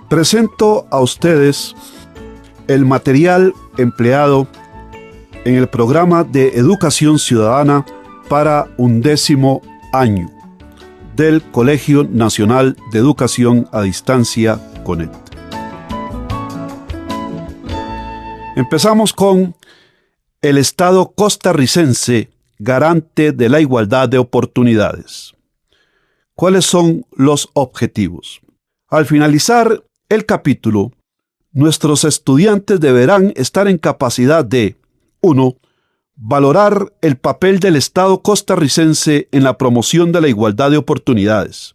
Presento a ustedes el material empleado en el programa de Educación Ciudadana para 11º año del Colegio Nacional de Educación a Distancia, CONED. Empezamos con el Estado costarricense garante de la igualdad de oportunidades. ¿Cuáles son los objetivos? Al finalizar el capítulo, nuestros estudiantes deberán estar en capacidad de 1. Valorar el papel del Estado costarricense en la promoción de la igualdad de oportunidades.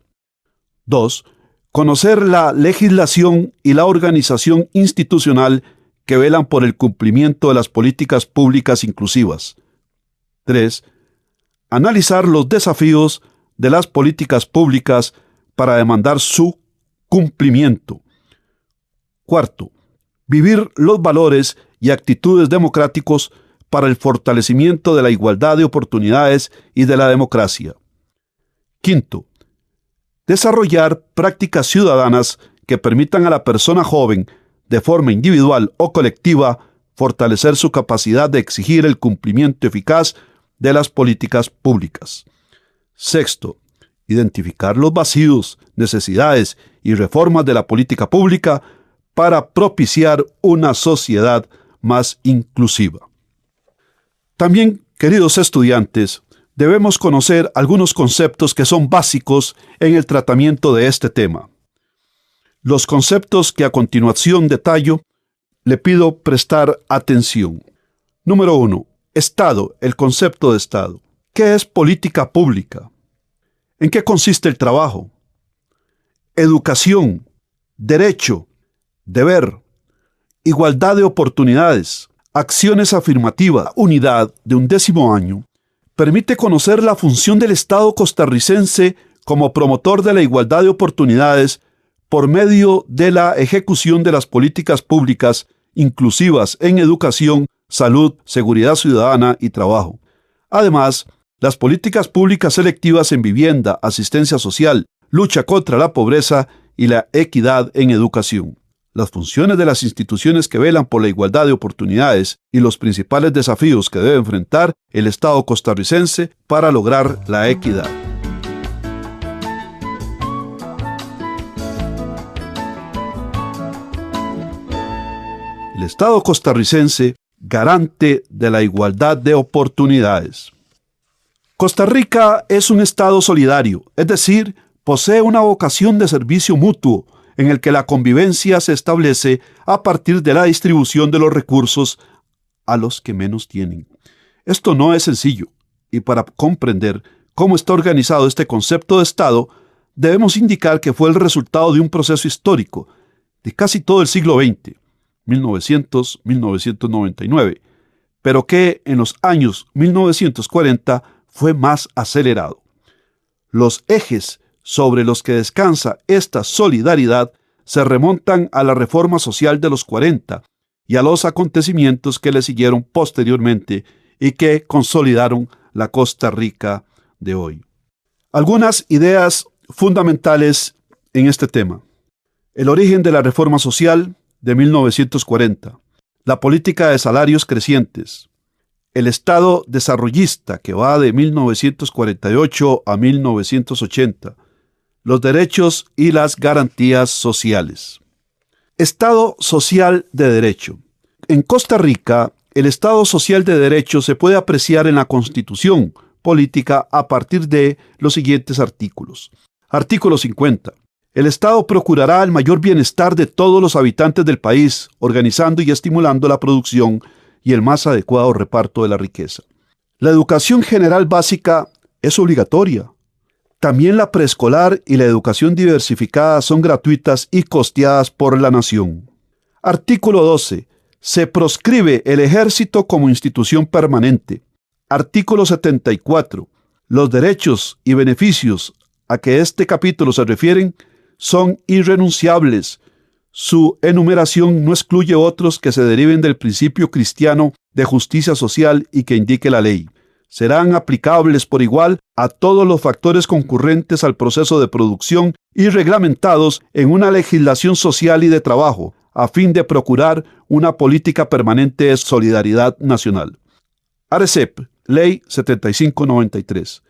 2. Conocer la legislación y la organización institucional que velan por el cumplimiento de las políticas públicas inclusivas. 3. Analizar los desafíos de las políticas públicas para demandar su cumplimiento. 4. Vivir los valores y actitudes democráticos para el fortalecimiento de la igualdad de oportunidades y de la democracia. 5. Desarrollar prácticas ciudadanas que permitan a la persona joven, de forma individual o colectiva, fortalecer su capacidad de exigir el cumplimiento eficaz de las políticas públicas. 6. Identificar los vacíos, necesidades y reformas de la política pública para propiciar una sociedad más inclusiva. También, queridos estudiantes, debemos conocer algunos conceptos que son básicos en el tratamiento de este tema. Los conceptos que a continuación detallo, le pido prestar atención. Número 1. Estado, el concepto de Estado. ¿Qué es política pública? ¿En qué consiste el trabajo? Educación, derecho, deber, igualdad de oportunidades, acciones afirmativas. Unidad de 11º año permite conocer la función del Estado costarricense como promotor de la igualdad de oportunidades por medio de la ejecución de las políticas públicas inclusivas en educación, salud, seguridad ciudadana y trabajo. Además, las políticas públicas selectivas en vivienda, asistencia social, lucha contra la pobreza y la equidad en educación. Las funciones de las instituciones que velan por la igualdad de oportunidades y los principales desafíos que debe enfrentar el Estado costarricense para lograr la equidad. El Estado costarricense garante de la igualdad de oportunidades. Costa Rica es un Estado solidario, es decir, posee una vocación de servicio mutuo en el que la convivencia se establece a partir de la distribución de los recursos a los que menos tienen. Esto no es sencillo, y para comprender cómo está organizado este concepto de Estado, debemos indicar que fue el resultado de un proceso histórico de casi todo el siglo XX, 1900-1999, pero que en los años 1940 fue más acelerado. Los ejes sobre los que descansa esta solidaridad se remontan a la reforma social de los 40 y a los acontecimientos que le siguieron posteriormente y que consolidaron la Costa Rica de hoy. Algunas ideas fundamentales en este tema. El origen de la reforma social de 1940, la política de salarios crecientes, el Estado desarrollista que va de 1948 a 1980, los derechos y las garantías sociales. Estado social de derecho. En Costa Rica, el Estado social de derecho se puede apreciar en la Constitución política a partir de los siguientes artículos. Artículo 50. El Estado procurará el mayor bienestar de todos los habitantes del país, organizando y estimulando la producción y el más adecuado reparto de la riqueza. La educación general básica es obligatoria. También la preescolar y la educación diversificada son gratuitas y costeadas por la nación. Artículo 12. Se proscribe el ejército como institución permanente. Artículo 74. Los derechos y beneficios a que este capítulo se refieren son irrenunciables. Su enumeración no excluye otros que se deriven del principio cristiano de justicia social y que indique la ley. serán aplicables por igual a todos los factores concurrentes al proceso de producción y reglamentados en una legislación social y de trabajo, a fin de procurar una política permanente de solidaridad nacional. ARECEP, Ley 7593.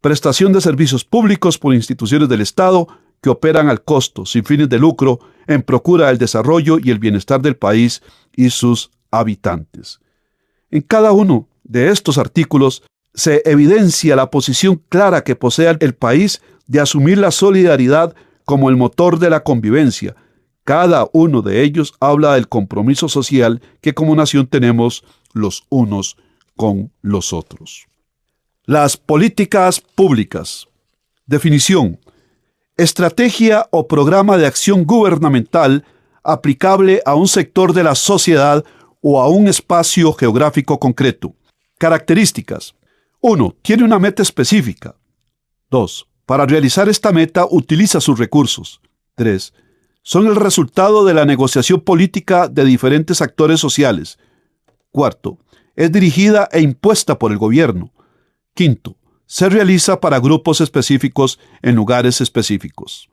Prestación de servicios públicos por instituciones del Estado que operan al costo, sin fines de lucro, en procura del desarrollo y el bienestar del país y sus habitantes. En cada uno de estos artículos se evidencia la posición clara que posee el país de asumir la solidaridad como el motor de la convivencia. Cada uno de ellos habla del compromiso social que como nación tenemos los unos con los otros. Las políticas públicas. Definición: estrategia o programa de acción gubernamental aplicable a un sector de la sociedad o a un espacio geográfico concreto. Características: 1. Tiene una meta específica. 2. Para realizar esta meta utiliza sus recursos. 3. Son el resultado de la negociación política de diferentes actores sociales. 4. Es dirigida e impuesta por el gobierno. 5. Se realiza para grupos específicos en lugares específicos.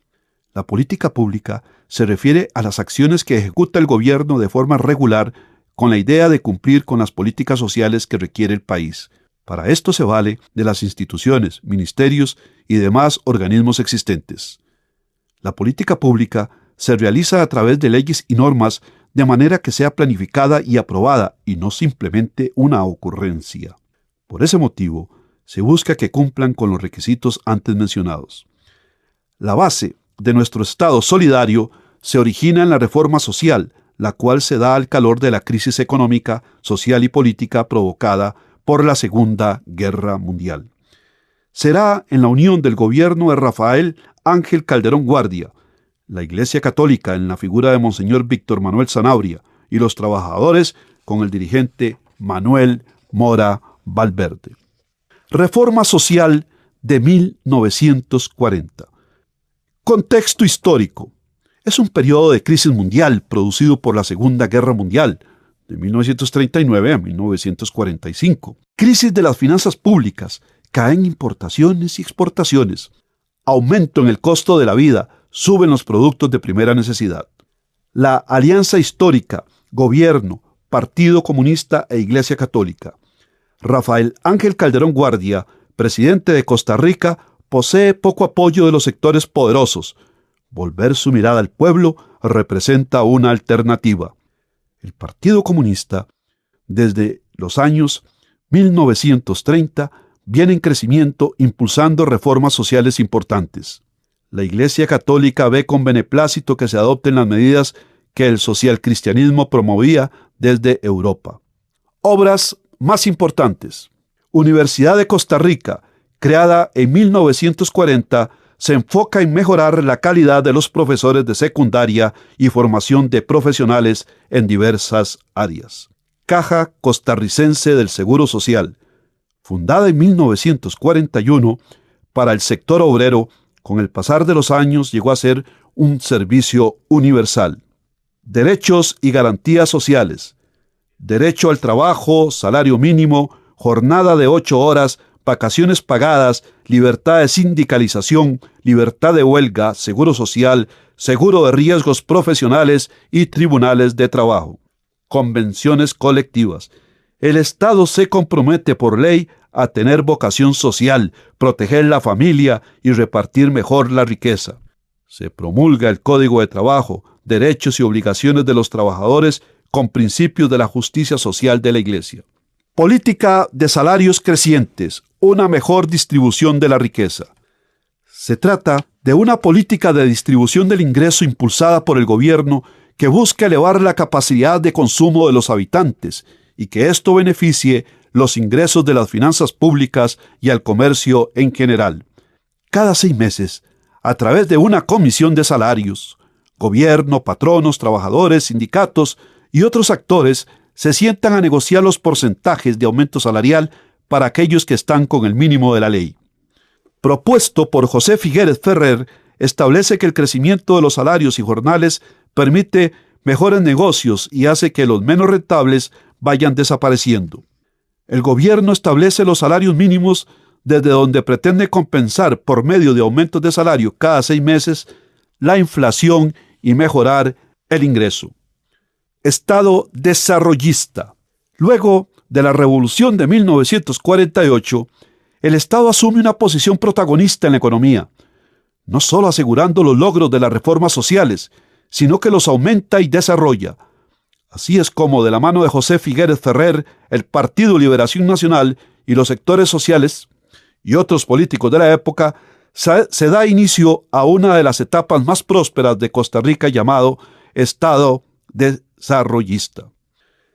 La política pública se refiere a las acciones que ejecuta el gobierno de forma regular con la idea de cumplir con las políticas sociales que requiere el país. Para esto se vale de las instituciones, ministerios y demás organismos existentes. La política pública se realiza a través de leyes y normas de manera que sea planificada y aprobada y no simplemente una ocurrencia. Por ese motivo, se busca que cumplan con los requisitos antes mencionados. La base de nuestro Estado solidario se origina en la reforma social, la cual se da al calor de la crisis económica, social y política provocada por la Segunda Guerra Mundial. Será en la unión del gobierno de Rafael Ángel Calderón Guardia, la Iglesia Católica en la figura de Monseñor Víctor Manuel Zanabria y los trabajadores con el dirigente Manuel Mora Valverde. Reforma social de 1940. Contexto histórico. Es un periodo de crisis mundial producido por la Segunda Guerra Mundial, de 1939 a 1945. Crisis de las finanzas públicas, caen importaciones y exportaciones. Aumento en el costo de la vida, suben los productos de primera necesidad. La alianza histórica, gobierno, Partido Comunista e Iglesia Católica. Rafael Ángel Calderón Guardia, presidente de Costa Rica, posee poco apoyo de los sectores poderosos. Volver su mirada al pueblo representa una alternativa. El Partido Comunista, desde los años 1930, viene en crecimiento impulsando reformas sociales importantes. La Iglesia Católica ve con beneplácito que se adopten las medidas que el socialcristianismo promovía desde Europa. Obras más importantes. Universidad de Costa Rica, creada en 1940, se enfoca en mejorar la calidad de los profesores de secundaria y formación de profesionales en diversas áreas. Caja Costarricense del Seguro Social, fundada en 1941 para el sector obrero, con el pasar de los años llegó a ser un servicio universal. Derechos y garantías sociales. Derecho al trabajo, salario mínimo, jornada de 8 horas, vacaciones pagadas, libertad de sindicalización, libertad de huelga, seguro social, seguro de riesgos profesionales y tribunales de trabajo. Convenciones colectivas. El Estado se compromete por ley a tener vocación social, proteger la familia y repartir mejor la riqueza. Se promulga el Código de Trabajo, derechos y obligaciones de los trabajadores con principios de la justicia social de la Iglesia. Política de salarios crecientes, una mejor distribución de la riqueza. Se trata de una política de distribución del ingreso impulsada por el gobierno que busca elevar la capacidad de consumo de los habitantes y que esto beneficie los ingresos de las finanzas públicas y al comercio en general. Cada 6 meses, a través de una comisión de salarios, gobierno, patronos, trabajadores, sindicatos y otros actores se sientan a negociar los porcentajes de aumento salarial para aquellos que están con el mínimo de la ley. Propuesto por José Figueres Ferrer, establece que el crecimiento de los salarios y jornales permite mejores negocios y hace que los menos rentables vayan desapareciendo. El gobierno establece los salarios mínimos desde donde pretende compensar por medio de aumentos de salario cada 6 meses la inflación y mejorar el ingreso. Estado desarrollista. Luego de la Revolución de 1948, el Estado asume una posición protagonista en la economía, no solo asegurando los logros de las reformas sociales, sino que los aumenta y desarrolla. Así es como, de la mano de José Figueres Ferrer, el Partido Liberación Nacional y los sectores sociales y otros políticos de la época, se da inicio a una de las etapas más prósperas de Costa Rica, llamado Estado desarrollista.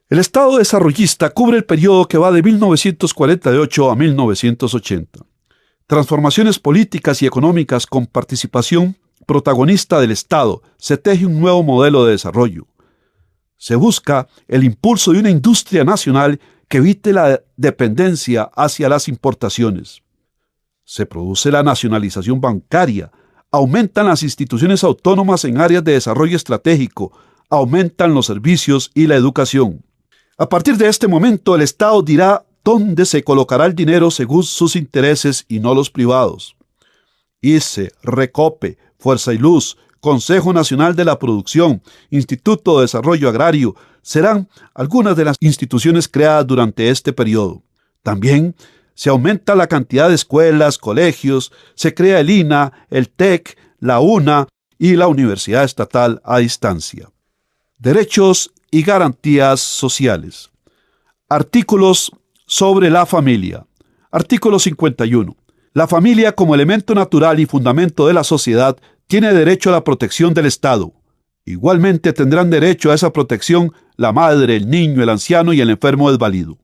El Estado desarrollista cubre el periodo que va de 1948 a 1980. Transformaciones políticas y económicas con participación protagonista del Estado. Se teje un nuevo modelo de desarrollo. Se busca el impulso de una industria nacional que evite la dependencia hacia las importaciones. Se produce la nacionalización bancaria, aumentan las instituciones autónomas en áreas de desarrollo estratégico, aumentan los servicios y la educación. A partir de este momento, el Estado dirá dónde se colocará el dinero según sus intereses y no los privados. ICE, Recope, Fuerza y Luz, Consejo Nacional de la Producción, Instituto de Desarrollo Agrario, serán algunas de las instituciones creadas durante este periodo. También se aumenta la cantidad de escuelas, colegios, se crea el INA, el TEC, la UNA y la Universidad Estatal a Distancia. Derechos y garantías sociales. Artículos sobre la familia. Artículo 51. La familia, como elemento natural y fundamento de la sociedad, tiene derecho a la protección del Estado. Igualmente tendrán derecho a esa protección la madre, el niño, el anciano y el enfermo desvalido.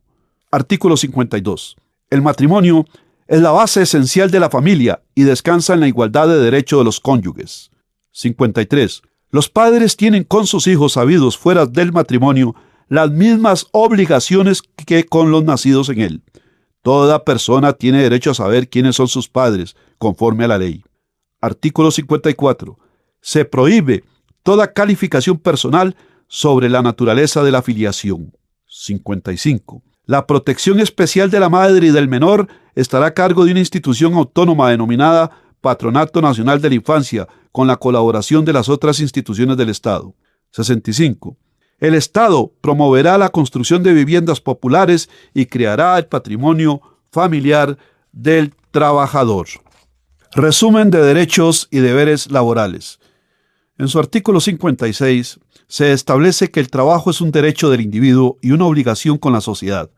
Artículo 52. El matrimonio es la base esencial de la familia y descansa en la igualdad de derechos de los cónyuges. 53. Los padres tienen con sus hijos habidos fuera del matrimonio las mismas obligaciones que con los nacidos en él. Toda persona tiene derecho a saber quiénes son sus padres, conforme a la ley. Artículo 54. Se prohíbe toda calificación personal sobre la naturaleza de la filiación. 55. La protección especial de la madre y del menor estará a cargo de una institución autónoma denominada Patronato Nacional de la Infancia, con la colaboración de las otras instituciones del Estado. 65. El Estado promoverá la construcción de viviendas populares y creará el patrimonio familiar del trabajador. Resumen de derechos y deberes laborales. En su artículo 56 se establece que el trabajo es un derecho del individuo y una obligación con la sociedad.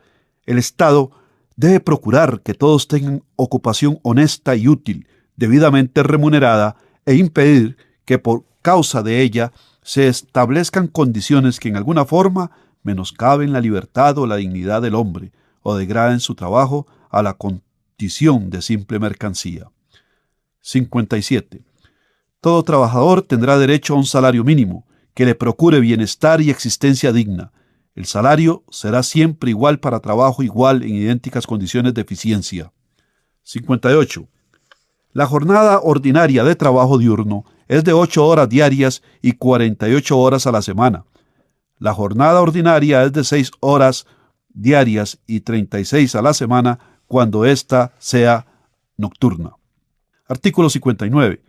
El Estado debe procurar que todos tengan ocupación honesta y útil, debidamente remunerada, e impedir que por causa de ella se establezcan condiciones que en alguna forma menoscaben la libertad o la dignidad del hombre, o degraden su trabajo a la condición de simple mercancía. 57. Todo trabajador tendrá derecho a un salario mínimo, que le procure bienestar y existencia digna. El salario será siempre igual para trabajo igual en idénticas condiciones de eficiencia. 58. La jornada ordinaria de trabajo diurno es de 8 horas diarias y 48 horas a la semana. La jornada ordinaria es de 6 horas diarias y 36 a la semana cuando ésta sea nocturna. Artículo 59.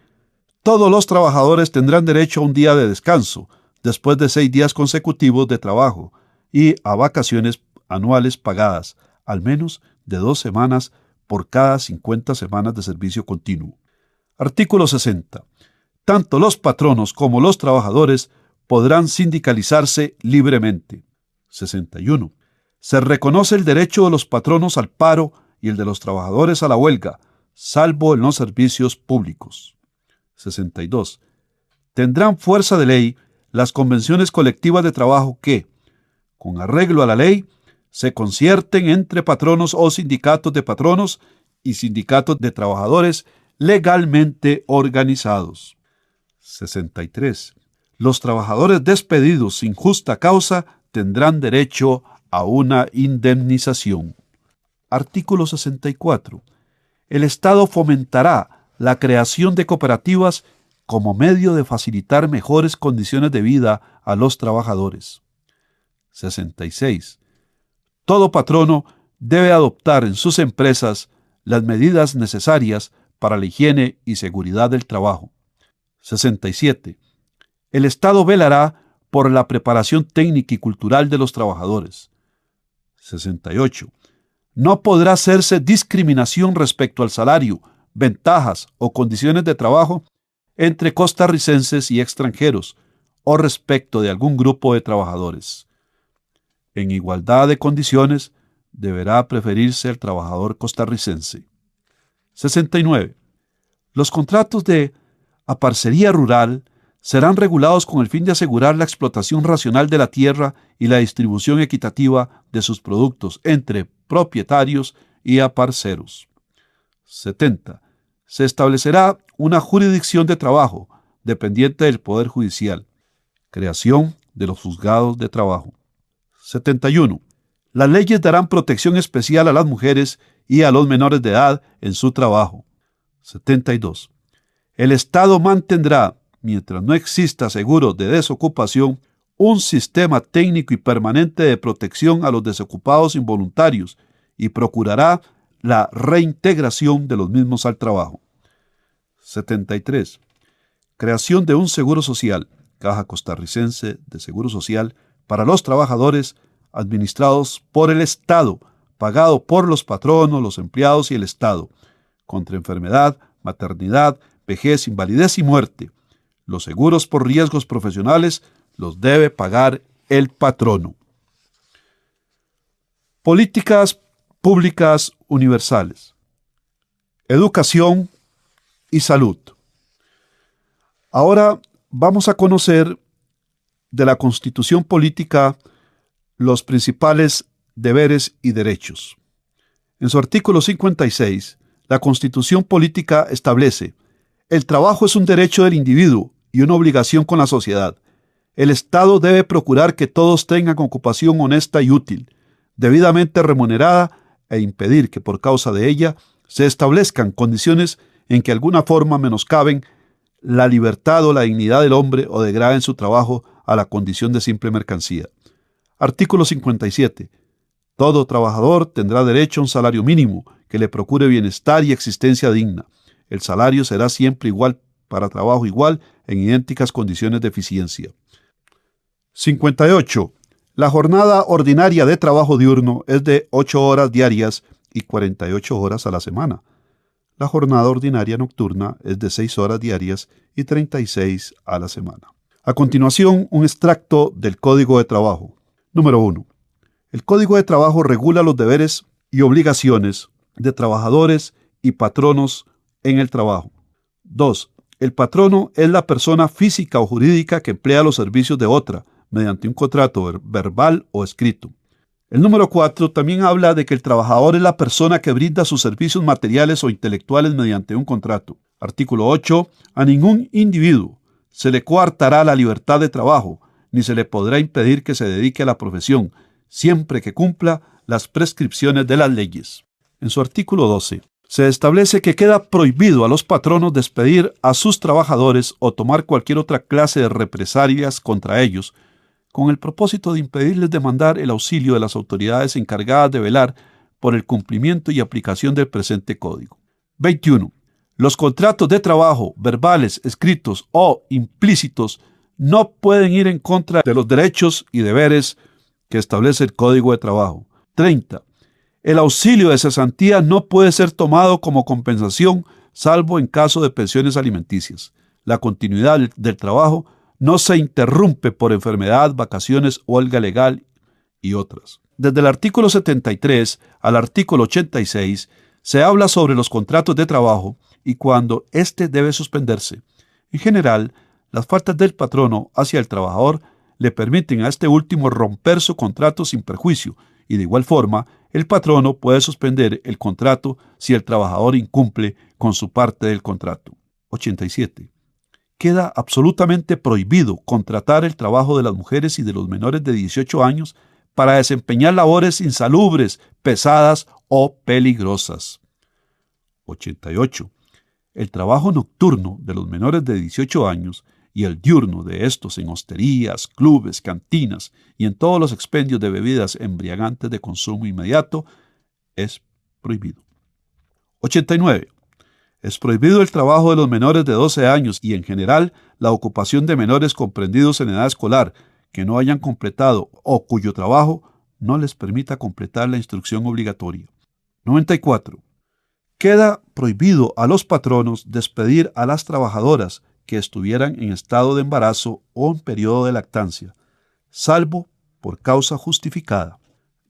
Todos los trabajadores tendrán derecho a un día de descanso, después de 6 días consecutivos de trabajo, y a vacaciones anuales pagadas, al menos de 2 semanas por cada 50 semanas de servicio continuo. Artículo 60. Tanto los patronos como los trabajadores podrán sindicalizarse libremente. 61. Se reconoce el derecho de los patronos al paro y el de los trabajadores a la huelga, salvo en los servicios públicos. 62. Tendrán fuerza de ley las convenciones colectivas de trabajo que, con arreglo a la ley, se concierten entre patronos o sindicatos de patronos y sindicatos de trabajadores legalmente organizados. 63. Los trabajadores despedidos sin justa causa tendrán derecho a una indemnización. Artículo 64. El Estado fomentará la creación de cooperativas como medio de facilitar mejores condiciones de vida a los trabajadores. 66. Todo patrono debe adoptar en sus empresas las medidas necesarias para la higiene y seguridad del trabajo. 67. El Estado velará por la preparación técnica y cultural de los trabajadores. 68. No podrá hacerse discriminación respecto al salario, ventajas o condiciones de trabajo entre costarricenses y extranjeros o respecto de algún grupo de trabajadores. En igualdad de condiciones, deberá preferirse el trabajador costarricense. 69. Los contratos de aparcería rural serán regulados con el fin de asegurar la explotación racional de la tierra y la distribución equitativa de sus productos entre propietarios y aparceros. 70. Se establecerá una jurisdicción de trabajo dependiente del Poder Judicial. Creación de los juzgados de trabajo. 71. Las leyes darán protección especial a las mujeres y a los menores de edad en su trabajo. 72. El Estado mantendrá, mientras no exista seguro de desocupación, un sistema técnico y permanente de protección a los desocupados involuntarios y procurará la reintegración de los mismos al trabajo. 73. Creación de un seguro social, Caja Costarricense de Seguro Social, para los trabajadores administrados por el Estado, pagado por los patronos, los empleados y el Estado, contra enfermedad, maternidad, vejez, invalidez y muerte. Los seguros por riesgos profesionales los debe pagar el patrono. Políticas públicas universales. Educación y salud. Ahora vamos a conocer de la Constitución Política los principales deberes y derechos. En su artículo 56, la Constitución Política establece: el trabajo es un derecho del individuo y una obligación con la sociedad. El Estado debe procurar que todos tengan ocupación honesta y útil, debidamente remunerada, e impedir que por causa de ella se establezcan condiciones en que de alguna forma menoscaben la libertad o la dignidad del hombre o degraden su trabajo a la condición de simple mercancía. Artículo 57. Todo trabajador tendrá derecho a un salario mínimo que le procure bienestar y existencia digna. El salario será siempre igual para trabajo igual en idénticas condiciones de eficiencia. 58. La jornada ordinaria de trabajo diurno es de 8 horas diarias y 48 horas a la semana. La jornada ordinaria nocturna es de 6 horas diarias y 36 a la semana. A continuación, un extracto del Código de Trabajo. Número 1. El Código de Trabajo regula los deberes y obligaciones de trabajadores y patronos en el trabajo. 2. El patrono es la persona física o jurídica que emplea los servicios de otra, mediante un contrato verbal o escrito. El número 4 también habla de que el trabajador es la persona que brinda sus servicios materiales o intelectuales mediante un contrato. Artículo 8. A ningún individuo se le coartará la libertad de trabajo, ni se le podrá impedir que se dedique a la profesión, siempre que cumpla las prescripciones de las leyes. En su artículo 12, se establece que queda prohibido a los patronos despedir a sus trabajadores o tomar cualquier otra clase de represalias contra ellos, con el propósito de impedirles demandar el auxilio de las autoridades encargadas de velar por el cumplimiento y aplicación del presente código. 21. Los contratos de trabajo, verbales, escritos o implícitos, no pueden ir en contra de los derechos y deberes que establece el Código de Trabajo. 30. El auxilio de cesantía no puede ser tomado como compensación, salvo en caso de pensiones alimenticias. La continuidad del trabajo no se interrumpe por enfermedad, vacaciones, huelga legal y otras. Desde el artículo 73 al artículo 86 se habla sobre los contratos de trabajo y cuando éste debe suspenderse. En general, las faltas del patrono hacia el trabajador le permiten a este último romper su contrato sin perjuicio y de igual forma, el patrono puede suspender el contrato si el trabajador incumple con su parte del contrato. 87. Queda absolutamente prohibido contratar el trabajo de las mujeres y de los menores de 18 años para desempeñar labores insalubres, pesadas o peligrosas. 88. El trabajo nocturno de los menores de 18 años y el diurno de estos en hosterías, clubes, cantinas y en todos los expendios de bebidas embriagantes de consumo inmediato es prohibido. 89. Es prohibido el trabajo de los menores de 12 años y, en general, la ocupación de menores comprendidos en edad escolar que no hayan completado o cuyo trabajo no les permita completar la instrucción obligatoria. 94. Queda prohibido a los patronos despedir a las trabajadoras que estuvieran en estado de embarazo o en periodo de lactancia, salvo por causa justificada.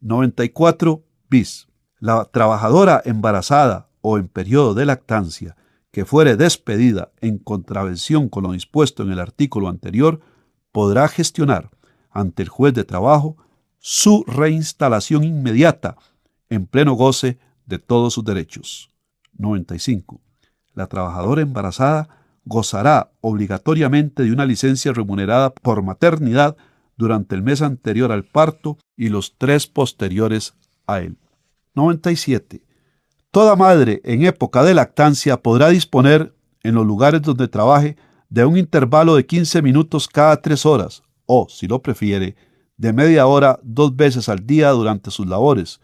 94 bis. La trabajadora embarazada o en periodo de lactancia que fuere despedida en contravención con lo dispuesto en el artículo anterior podrá gestionar ante el juez de trabajo su reinstalación inmediata en pleno goce de todos sus derechos. 95. La trabajadora embarazada gozará obligatoriamente de una licencia remunerada por maternidad durante el mes anterior al parto y los 3 posteriores a él. 97. Toda madre en época de lactancia podrá disponer, en los lugares donde trabaje, de un intervalo de 15 minutos cada 3 horas, o, si lo prefiere, de media hora 2 veces al día durante sus labores,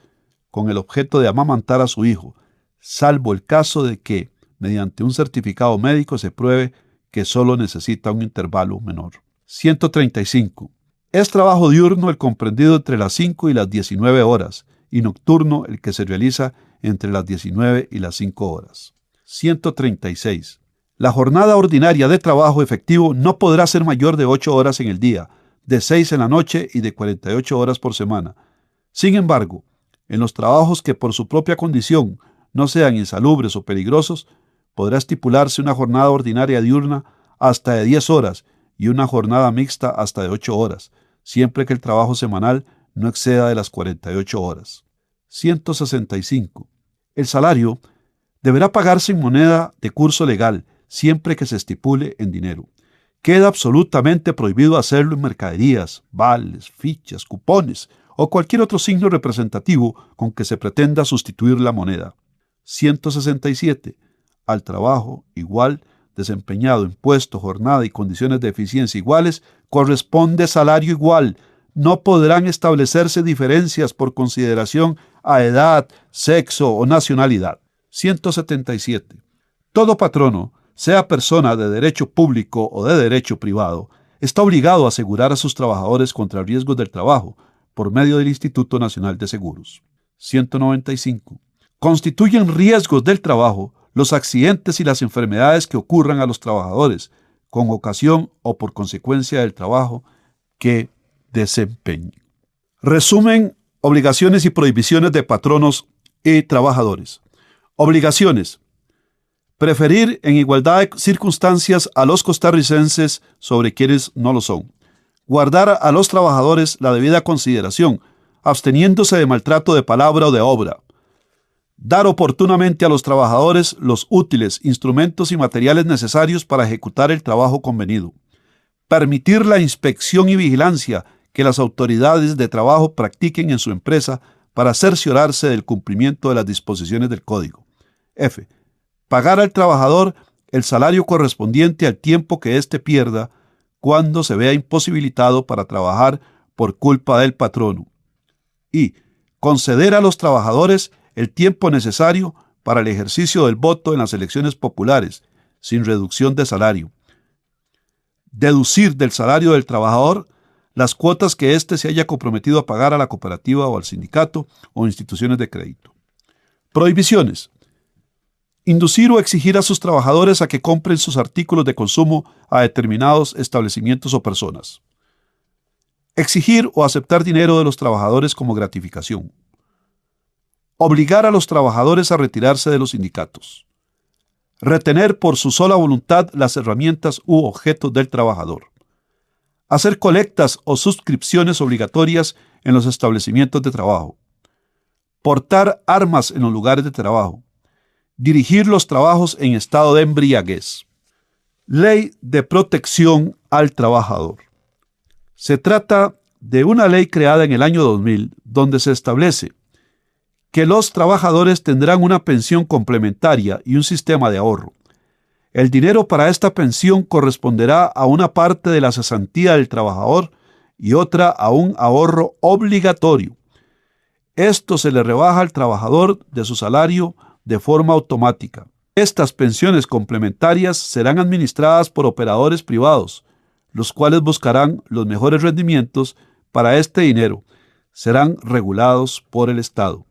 con el objeto de amamantar a su hijo, salvo el caso de que, mediante un certificado médico, se pruebe que solo necesita un intervalo menor. 135. Es trabajo diurno el comprendido entre las 5 y las 19 horas, y nocturno el que se realiza entre las 19 y las 5 horas. 136. La jornada ordinaria de trabajo efectivo no podrá ser mayor de 8 horas en el día, de 6 en la noche y de 48 horas por semana. Sin embargo, en los trabajos que por su propia condición no sean insalubres o peligrosos, podrá estipularse una jornada ordinaria diurna hasta de 10 horas y una jornada mixta hasta de 8 horas, siempre que el trabajo semanal no exceda de las 48 horas. 165. El salario deberá pagarse en moneda de curso legal, siempre que se estipule en dinero. Queda absolutamente prohibido hacerlo en mercaderías, vales, fichas, cupones o cualquier otro signo representativo con que se pretenda sustituir la moneda. 167. Al trabajo igual desempeñado en puesto, jornada y condiciones de eficiencia iguales, corresponde salario igual. No podrán establecerse diferencias por consideración a edad, sexo o nacionalidad. 177. Todo patrono, sea persona de derecho público o de derecho privado, está obligado a asegurar a sus trabajadores contra riesgos del trabajo por medio del Instituto Nacional de Seguros. 195. Constituyen riesgos del trabajo los accidentes y las enfermedades que ocurran a los trabajadores con ocasión o por consecuencia del trabajo que desempeñen. Resumen: obligaciones y prohibiciones de patronos y trabajadores. Obligaciones: preferir en igualdad de circunstancias a los costarricenses sobre quienes no lo son. Guardar a los trabajadores la debida consideración, absteniéndose de maltrato de palabra o de obra. Dar oportunamente a los trabajadores los útiles, instrumentos y materiales necesarios para ejecutar el trabajo convenido. Permitir la inspección y vigilancia que las autoridades de trabajo practiquen en su empresa para cerciorarse del cumplimiento de las disposiciones del Código. F. Pagar al trabajador el salario correspondiente al tiempo que éste pierda cuando se vea imposibilitado para trabajar por culpa del patrono. Y conceder a los trabajadores el tiempo necesario para el ejercicio del voto en las elecciones populares, sin reducción de salario. Deducir del salario del trabajador las cuotas que éste se haya comprometido a pagar a la cooperativa o al sindicato o instituciones de crédito. Prohibiciones: inducir o exigir a sus trabajadores a que compren sus artículos de consumo a determinados establecimientos o personas. Exigir o aceptar dinero de los trabajadores como gratificación. Obligar a los trabajadores a retirarse de los sindicatos. Retener por su sola voluntad las herramientas u objetos del trabajador. Hacer colectas o suscripciones obligatorias en los establecimientos de trabajo. Portar armas en los lugares de trabajo. Dirigir los trabajos en estado de embriaguez. Ley de protección al trabajador. Se trata de una ley creada en el año 2000, donde se establece que los trabajadores tendrán una pensión complementaria y un sistema de ahorro. El dinero para esta pensión corresponderá a una parte de la cesantía del trabajador y otra a un ahorro obligatorio. Esto se le rebaja al trabajador de su salario de forma automática. Estas pensiones complementarias serán administradas por operadores privados, los cuales buscarán los mejores rendimientos para este dinero. Serán regulados por el Estado.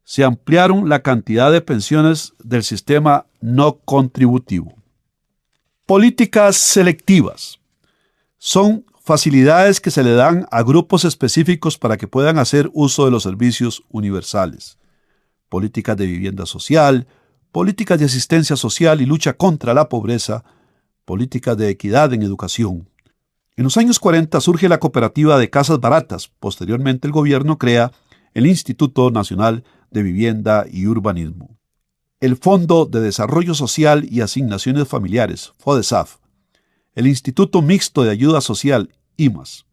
Se ampliaron la cantidad de pensiones del sistema no contributivo. Políticas selectivas. Son facilidades que se le dan a grupos específicos para que puedan hacer uso de los servicios universales. Políticas de vivienda social, políticas de asistencia social y lucha contra la pobreza, políticas de equidad en educación. En los años 40 surge la cooperativa de casas baratas. Posteriormente el gobierno crea el Instituto Nacional de Vivienda y Urbanismo. El Fondo de Desarrollo Social y Asignaciones Familiares, FODESAF, el Instituto Mixto de Ayuda Social, IMAS,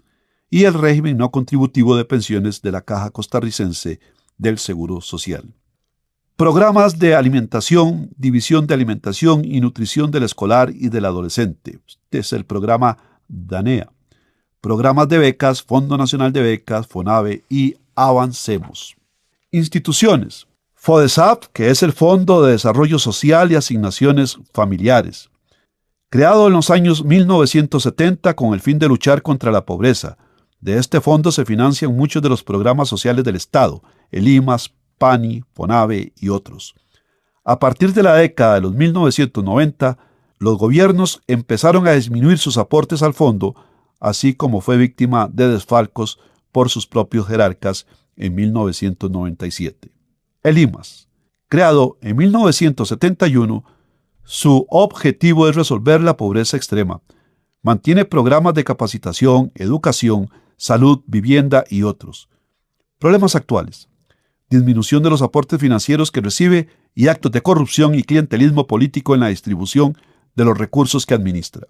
y el régimen no contributivo de pensiones de la Caja Costarricense del Seguro Social. Programas de alimentación, división de alimentación y nutrición del escolar y del adolescente. Este es el programa DANEA. Programas de becas, Fondo Nacional de Becas, FONAVE y Avancemos. Instituciones. FODESAF, que es el Fondo de Desarrollo Social y Asignaciones Familiares. Creado en los años 1970 con el fin de luchar contra la pobreza. De este fondo se financian muchos de los programas sociales del Estado, el IMAS, PANI, FONAVE y otros. A partir de la década de los 1990, los gobiernos empezaron a disminuir sus aportes al fondo, así como fue víctima de desfalcos por sus propios jerarcas en 1997. El IMAS, creado en 1971, su objetivo es resolver la pobreza extrema. Mantiene programas de capacitación, educación, salud, vivienda y otros. Problemas actuales. Disminución de los aportes financieros que recibe y actos de corrupción y clientelismo político en la distribución de los recursos que administra.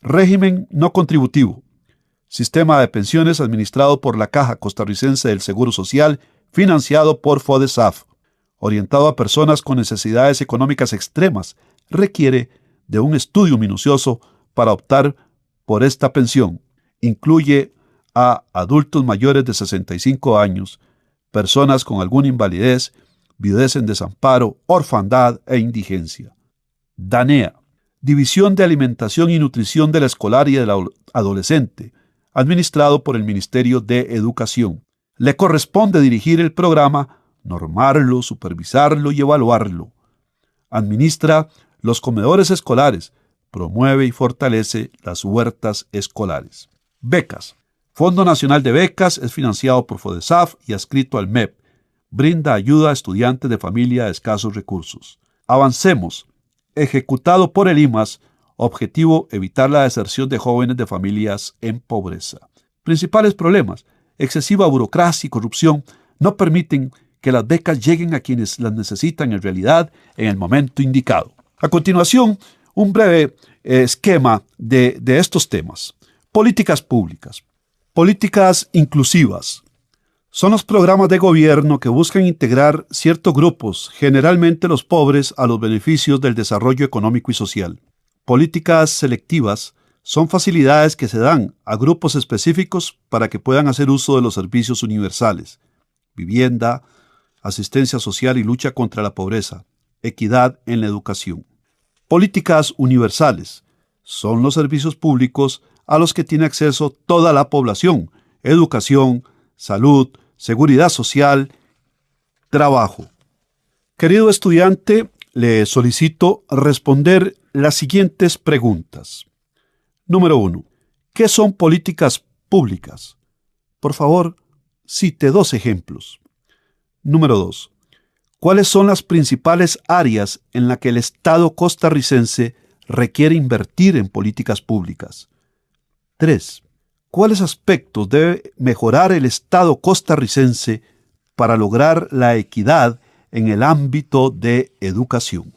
Régimen no contributivo. Sistema de pensiones administrado por la Caja Costarricense del Seguro Social, financiado por FODESAF. Orientado a personas con necesidades económicas extremas, requiere de un estudio minucioso para optar por esta pensión. Incluye a adultos mayores de 65 años, personas con alguna invalidez, viudez en desamparo, orfandad e indigencia. DANEA, División de Alimentación y Nutrición del Escolar y del Adolescente, administrado por el Ministerio de Educación. Le corresponde dirigir el programa, normarlo, supervisarlo y evaluarlo. Administra los comedores escolares, promueve y fortalece las huertas escolares. Becas. Fondo Nacional de Becas es financiado por FODESAF y adscrito al MEP. Brinda ayuda a estudiantes de familia de escasos recursos. Avancemos. Ejecutado por el IMAS. Objetivo: evitar la deserción de jóvenes de familias en pobreza. Principales problemas: excesiva burocracia y corrupción no permiten que las becas lleguen a quienes las necesitan en realidad en el momento indicado. A continuación, un breve esquema de estos temas. Políticas públicas. Políticas inclusivas. Son los programas de gobierno que buscan integrar ciertos grupos, generalmente los pobres, a los beneficios del desarrollo económico y social. Políticas selectivas son facilidades que se dan a grupos específicos para que puedan hacer uso de los servicios universales: vivienda, asistencia social y lucha contra la pobreza, equidad en la educación. Políticas universales son los servicios públicos a los que tiene acceso toda la población: educación, salud, seguridad social, trabajo. Querido estudiante, le solicito responder las siguientes preguntas. Número 1. ¿Qué son políticas públicas? Por favor, cite 2 ejemplos. Número 2. ¿Cuáles son las principales áreas en las que el Estado costarricense requiere invertir en políticas públicas? 3. ¿Cuáles aspectos debe mejorar el Estado costarricense para lograr la equidad en el ámbito de educación?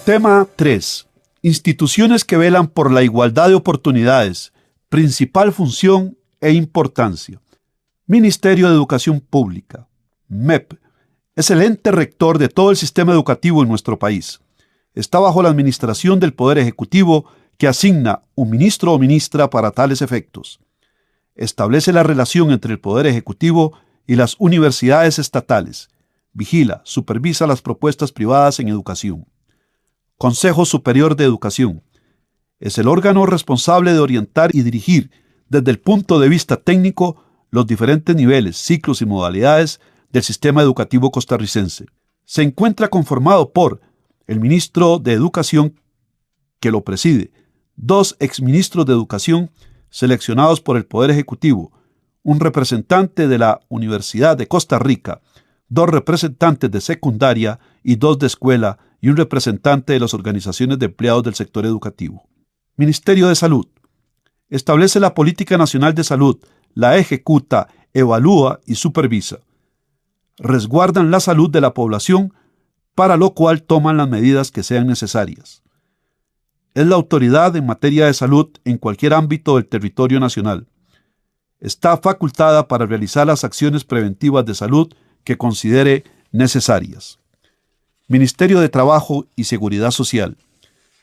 Tema 3. Instituciones que velan por la igualdad de oportunidades, principal función e importancia. Ministerio de Educación Pública, MEP, es el ente rector de todo el sistema educativo en nuestro país. está bajo la administración del Poder Ejecutivo, que asigna un ministro o ministra para tales efectos. Establece la relación entre el Poder Ejecutivo y las universidades estatales. Vigila, supervisa las propuestas privadas en educación. Consejo Superior de Educación. Es el órgano responsable de orientar y dirigir desde el punto de vista técnico los diferentes niveles, ciclos y modalidades del sistema educativo costarricense. Se encuentra conformado por el ministro de Educación, que lo preside, 2 exministros de Educación seleccionados por el Poder Ejecutivo, un representante de la Universidad de Costa Rica, 2 representantes de secundaria y 2 de escuela y un representante de las organizaciones de empleados del sector educativo. Ministerio de Salud. Establece la Política Nacional de Salud, la ejecuta, evalúa y supervisa. Resguardan la salud de la población, para lo cual toman las medidas que sean necesarias. Es la autoridad en materia de salud en cualquier ámbito del territorio nacional. Está facultada para realizar las acciones preventivas de salud que considere necesarias. Ministerio de Trabajo y Seguridad Social.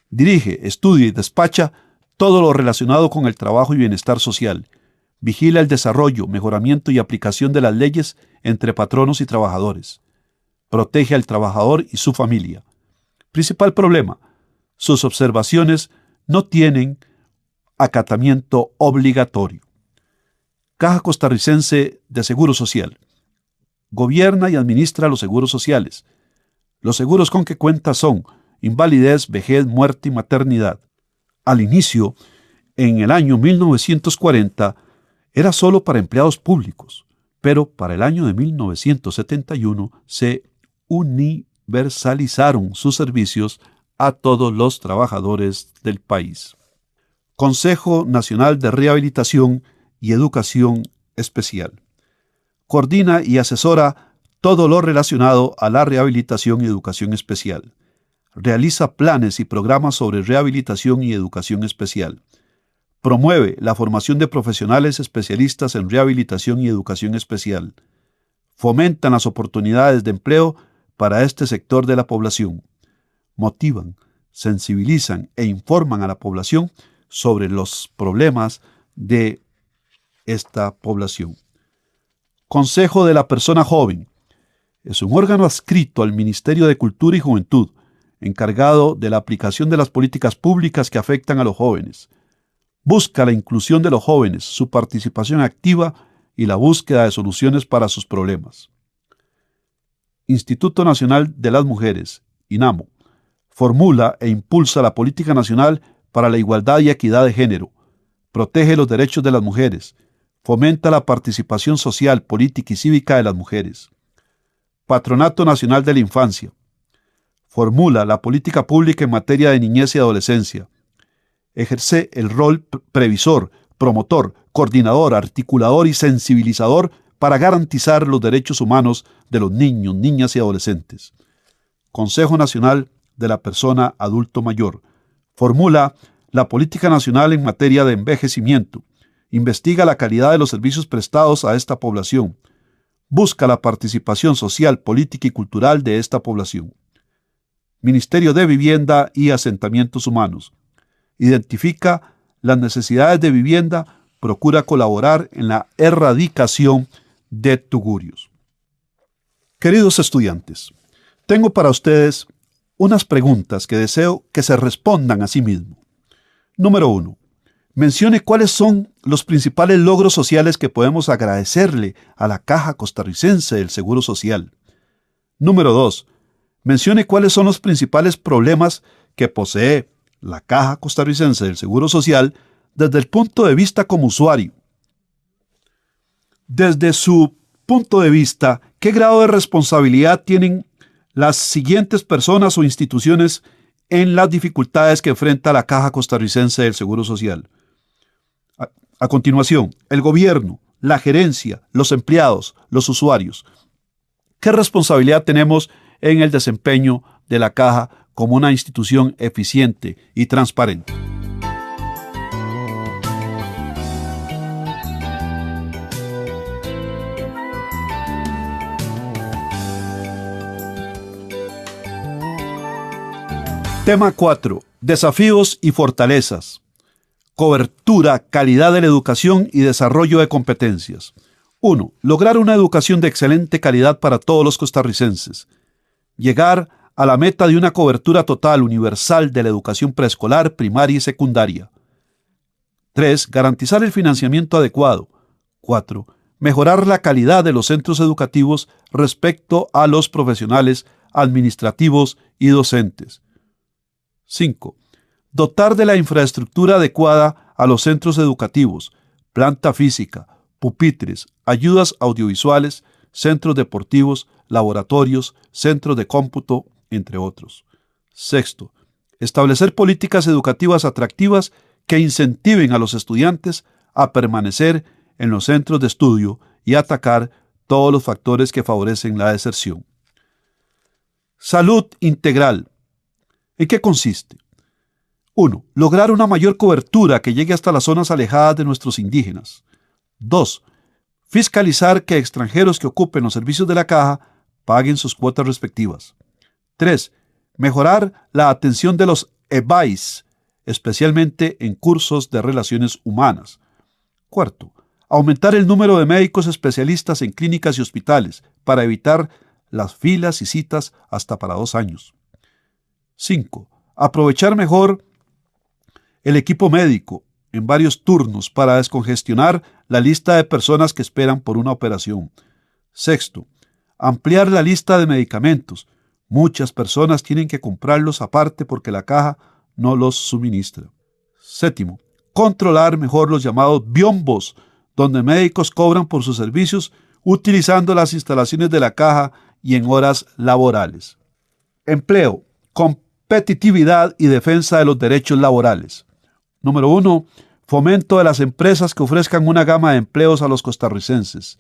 Dirige, estudia y despacha todo lo relacionado con el trabajo y bienestar social. Vigila el desarrollo, mejoramiento y aplicación de las leyes entre patronos y trabajadores. Protege al trabajador y su familia. Principal problema: sus observaciones no tienen acatamiento obligatorio. Caja Costarricense de Seguro Social. Gobierna y administra los seguros sociales. Los seguros con que cuenta son invalidez, vejez, muerte y maternidad. Al inicio, en el año 1940, era solo para empleados públicos, pero para el año de 1971 se universalizaron sus servicios a todos los trabajadores del país. Consejo Nacional de Rehabilitación y Educación Especial. Coordina y asesora todo lo relacionado a la rehabilitación y educación especial. Realiza planes y programas sobre rehabilitación y educación especial. Promueve la formación de profesionales especialistas en rehabilitación y educación especial. Fomentan las oportunidades de empleo para este sector de la población. Motivan, sensibilizan e informan a la población sobre los problemas de esta población. Consejo de la Persona Joven. Es un órgano adscrito al Ministerio de Cultura y Juventud, encargado de la aplicación de las políticas públicas que afectan a los jóvenes. Busca la inclusión de los jóvenes, su participación activa y la búsqueda de soluciones para sus problemas. Instituto Nacional de las Mujeres, INAMO. Formula e impulsa la política nacional para la igualdad y equidad de género. Protege los derechos de las mujeres. Fomenta la participación social, política y cívica de las mujeres. Patronato Nacional de la Infancia. Formula la política pública en materia de niñez y adolescencia. Ejerce el rol previsor, promotor, coordinador, articulador y sensibilizador para garantizar los derechos humanos de los niños, niñas y adolescentes. Consejo Nacional de la Persona Adulto Mayor. Formula la política nacional en materia de envejecimiento. Investiga la calidad de los servicios prestados a esta población. Busca la participación social, política y cultural de esta población. Ministerio de Vivienda y Asentamientos Humanos. Identifica las necesidades de vivienda, procura colaborar en la erradicación de tugurios. Queridos estudiantes, tengo para ustedes unas preguntas que deseo que se respondan a sí mismos. Número 1. Mencione cuáles son los principales logros sociales que podemos agradecerle a la Caja Costarricense del Seguro Social. Número 2. Mencione cuáles son los principales problemas que posee la Caja Costarricense del Seguro Social desde el punto de vista como usuario. Desde su punto de vista, ¿qué grado de responsabilidad tienen las siguientes personas o instituciones en las dificultades que enfrenta la Caja Costarricense del Seguro Social? A continuación, el gobierno, la gerencia, los empleados, los usuarios. ¿Qué responsabilidad tenemos en el desempeño de la Caja como una institución eficiente y transparente? Tema 4. Desafíos y fortalezas. Cobertura, calidad de la educación y desarrollo de competencias. 1. Lograr una educación de excelente calidad para todos los costarricenses. Llegar a la meta de una cobertura total universal de la educación preescolar, primaria y secundaria. 3. Garantizar el financiamiento adecuado. 4. Mejorar la calidad de los centros educativos respecto a los profesionales administrativos y docentes. 5. Dotar de la infraestructura adecuada a los centros educativos, planta física, pupitres, ayudas audiovisuales, centros deportivos, laboratorios, centros de cómputo, entre otros. 6. Establecer políticas educativas atractivas que incentiven a los estudiantes a permanecer en los centros de estudio y atacar todos los factores que favorecen la deserción. Salud integral. ¿En qué consiste? 1. Lograr una mayor cobertura que llegue hasta las zonas alejadas de nuestros indígenas. 2. Fiscalizar que extranjeros que ocupen los servicios de la Caja paguen sus cuotas respectivas. 3. Mejorar la atención de los EBAIS, especialmente en cursos de relaciones humanas. 4. Aumentar el número de médicos especialistas en clínicas y hospitales para evitar las filas y citas hasta para 2 años. 5. Aprovechar mejor el equipo médico en varios turnos para descongestionar la lista de personas que esperan por una operación. 6. Ampliar la lista de medicamentos. Muchas personas tienen que comprarlos aparte porque la Caja no los suministra. 7. Controlar mejor los llamados biombos, donde médicos cobran por sus servicios utilizando las instalaciones de la Caja y en horas laborales. Empleo, competitividad y defensa de los derechos laborales. Número 1. Fomento de las empresas que ofrezcan una gama de empleos a los costarricenses.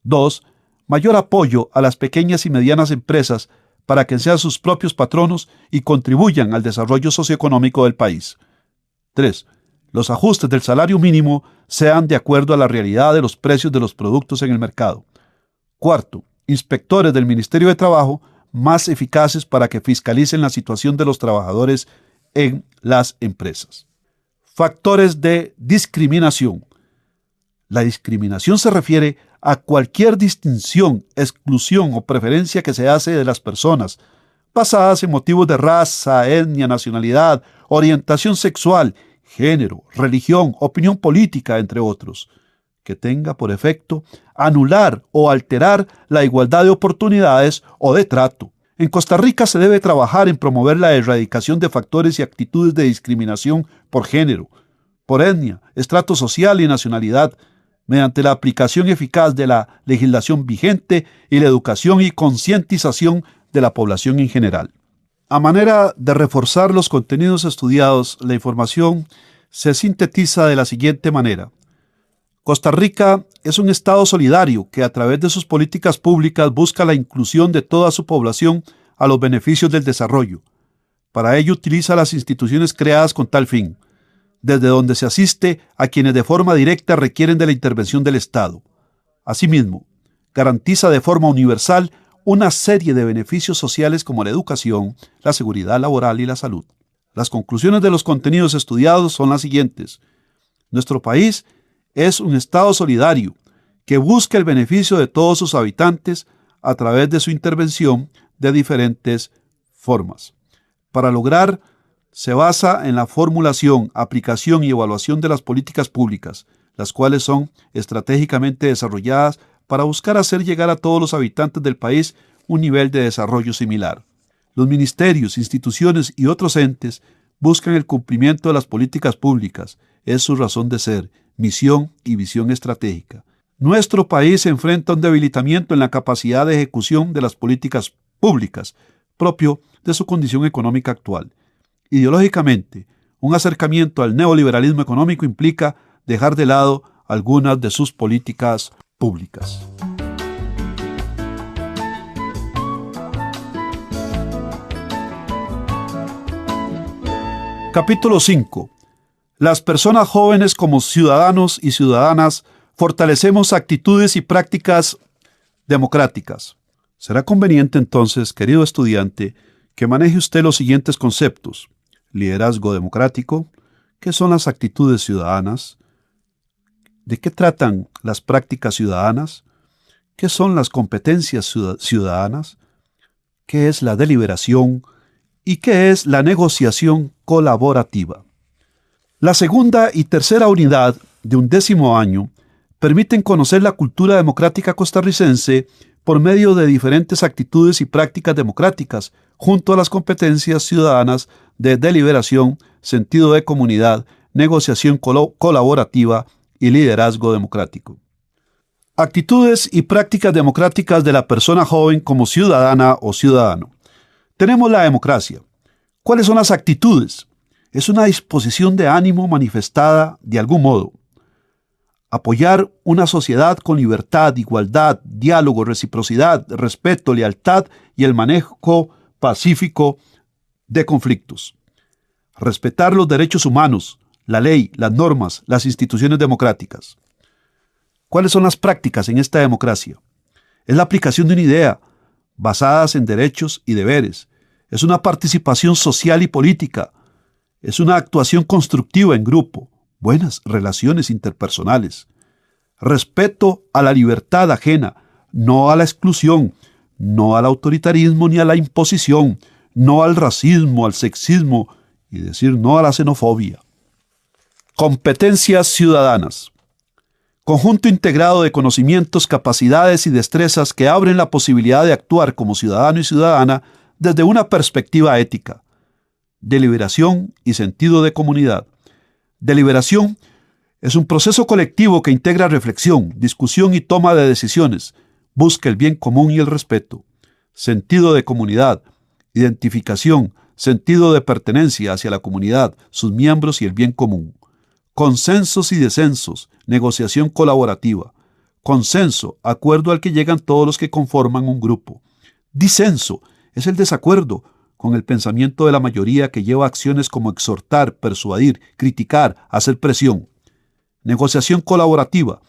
2. Mayor apoyo a las pequeñas y medianas empresas para que sean sus propios patronos y contribuyan al desarrollo socioeconómico del país. 3. Los ajustes del salario mínimo sean de acuerdo a la realidad de los precios de los productos en el mercado. 4. Inspectores del Ministerio de Trabajo más eficaces para que fiscalicen la situación de los trabajadores en las empresas. Factores de discriminación. La discriminación se refiere a cualquier distinción, exclusión o preferencia que se hace de las personas, basadas en motivos de raza, etnia, nacionalidad, orientación sexual, género, religión, opinión política, entre otros, que tenga por efecto anular o alterar la igualdad de oportunidades o de trato. En Costa Rica se debe trabajar en promover la erradicación de factores y actitudes de discriminación por género, por etnia, estrato social y nacionalidad, mediante la aplicación eficaz de la legislación vigente y la educación y concientización de la población en general. A manera de reforzar los contenidos estudiados, la información se sintetiza de la siguiente manera. Costa Rica es un Estado solidario que a través de sus políticas públicas busca la inclusión de toda su población a los beneficios del desarrollo. Para ello utiliza las instituciones creadas con tal fin, desde donde se asiste a quienes de forma directa requieren de la intervención del Estado. Asimismo, garantiza de forma universal una serie de beneficios sociales como la educación, la seguridad laboral y la salud. Las conclusiones de los contenidos estudiados son las siguientes. Nuestro país es un Estado solidario que busca el beneficio de todos sus habitantes a través de su intervención de diferentes formas. Para lograr, se basa en la formulación, aplicación y evaluación de las políticas públicas, las cuales son estratégicamente desarrolladas para buscar hacer llegar a todos los habitantes del país un nivel de desarrollo similar. Los ministerios, instituciones y otros entes buscan el cumplimiento de las políticas públicas, es su razón de ser, misión y visión estratégica. Nuestro país se enfrenta a un debilitamiento en la capacidad de ejecución de las políticas públicas, propio de su condición económica actual. Ideológicamente, un acercamiento al neoliberalismo económico implica dejar de lado algunas de sus políticas públicas. Capítulo 5. Las personas jóvenes como ciudadanos y ciudadanas fortalecemos actitudes y prácticas democráticas. Será conveniente entonces, querido estudiante, que maneje usted los siguientes conceptos: liderazgo democrático, qué son las actitudes ciudadanas, de qué tratan las prácticas ciudadanas, qué son las competencias ciudadanas, qué es la deliberación y qué es la negociación colaborativa. La segunda y tercera unidad de 11º año permiten conocer la cultura democrática costarricense por medio de diferentes actitudes y prácticas democráticas, junto a las competencias ciudadanas de deliberación, sentido de comunidad, negociación colaborativa y liderazgo democrático. Actitudes y prácticas democráticas de la persona joven como ciudadana o ciudadano. Tenemos la democracia. ¿Cuáles son las actitudes? Es una disposición de ánimo manifestada de algún modo. Apoyar una sociedad con libertad, igualdad, diálogo, reciprocidad, respeto, lealtad y el manejo pacífico de conflictos. Respetar los derechos humanos, la ley, las normas, las instituciones democráticas. ¿Cuáles son las prácticas en esta democracia? Es la aplicación de una idea, basadas en derechos y deberes. Es una participación social y política. Es una actuación constructiva en grupo. Buenas relaciones interpersonales. Respeto a la libertad ajena, no a la exclusión, no al autoritarismo ni a la imposición, no al racismo, al sexismo y decir no a la xenofobia. Competencias ciudadanas. Conjunto integrado de conocimientos, capacidades y destrezas que abren la posibilidad de actuar como ciudadano y ciudadana desde una perspectiva ética. Deliberación y sentido de comunidad. Deliberación es un proceso colectivo que integra reflexión, discusión y toma de decisiones, busca el bien común y el respeto. Sentido de comunidad, identificación, sentido de pertenencia hacia la comunidad, sus miembros y el bien común. Consensos y desensos, negociación colaborativa. Consenso, acuerdo al que llegan todos los que conforman un grupo. Disenso es el desacuerdo con el pensamiento de la mayoría que lleva acciones como exhortar, persuadir, criticar, hacer presión. Negociación colaborativa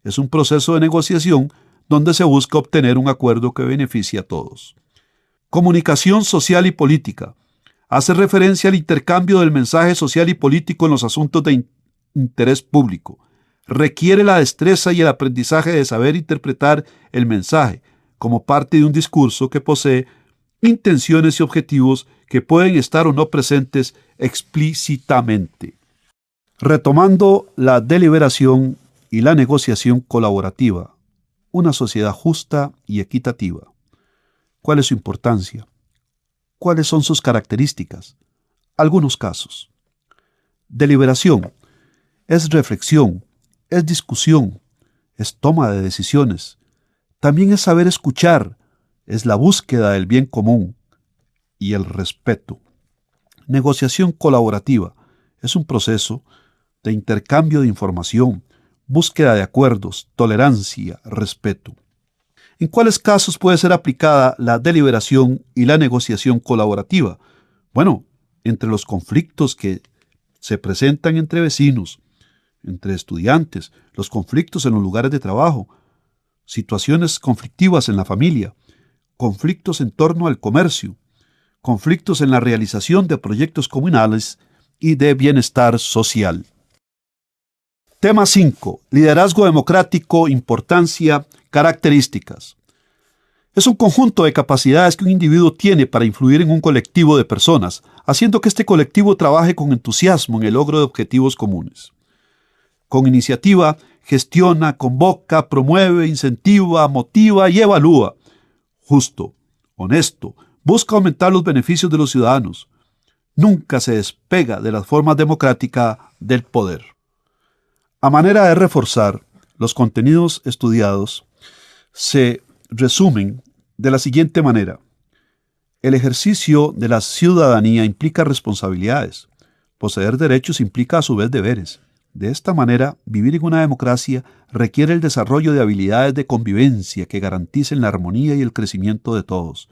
es un proceso de negociación donde se busca obtener un acuerdo que beneficie a todos. Comunicación social y política hace referencia al intercambio del mensaje social y político en los asuntos de interés público. Requiere la destreza y el aprendizaje de saber interpretar el mensaje como parte de un discurso que posee intenciones y objetivos que pueden estar o no presentes explícitamente. Retomando la deliberación y la negociación colaborativa, una sociedad justa y equitativa. ¿Cuál es su importancia? ¿Cuáles son sus características? Algunos casos. Deliberación es reflexión, es discusión, es toma de decisiones. También es saber escuchar, es la búsqueda del bien común y el respeto. Negociación colaborativa es un proceso de intercambio de información, búsqueda de acuerdos, tolerancia, respeto. ¿En cuáles casos puede ser aplicada la deliberación y la negociación colaborativa? Bueno, entre los conflictos que se presentan entre vecinos, entre estudiantes, los conflictos en los lugares de trabajo, situaciones conflictivas en la familia, conflictos en torno al comercio, conflictos en la realización de proyectos comunales y de bienestar social. Tema 5. Liderazgo democrático, importancia, características. Es un conjunto de capacidades que un individuo tiene para influir en un colectivo de personas, haciendo que este colectivo trabaje con entusiasmo en el logro de objetivos comunes. Con iniciativa, gestiona, convoca, promueve, incentiva, motiva y evalúa. Justo, honesto, busca aumentar los beneficios de los ciudadanos. Nunca se despega de las formas democráticas del poder. A manera de reforzar, los contenidos estudiados se resumen de la siguiente manera. El ejercicio de la ciudadanía implica responsabilidades. Poseer derechos implica a su vez deberes. De esta manera, vivir en una democracia requiere el desarrollo de habilidades de convivencia que garanticen la armonía y el crecimiento de todos.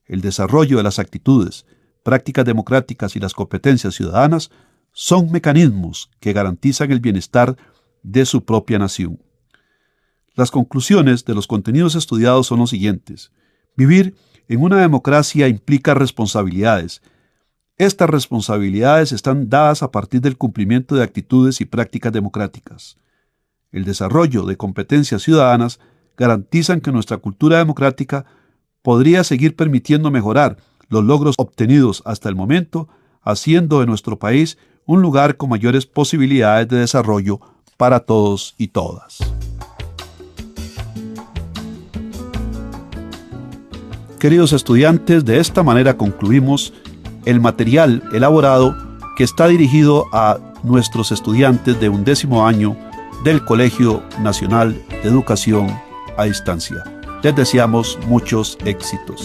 El desarrollo de las actitudes, prácticas democráticas y las competencias ciudadanas son mecanismos que garantizan el bienestar de su propia nación. Las conclusiones de los contenidos estudiados son los siguientes. Vivir en una democracia implica responsabilidades. Estas responsabilidades están dadas a partir del cumplimiento de actitudes y prácticas democráticas. El desarrollo de competencias ciudadanas garantizan que nuestra cultura democrática podría seguir permitiendo mejorar los logros obtenidos hasta el momento, haciendo de nuestro país un lugar con mayores posibilidades de desarrollo para todos y todas. Queridos estudiantes, de esta manera concluimos el material elaborado que está dirigido a nuestros estudiantes de 11º año del Colegio Nacional de Educación a Distancia. Les deseamos muchos éxitos.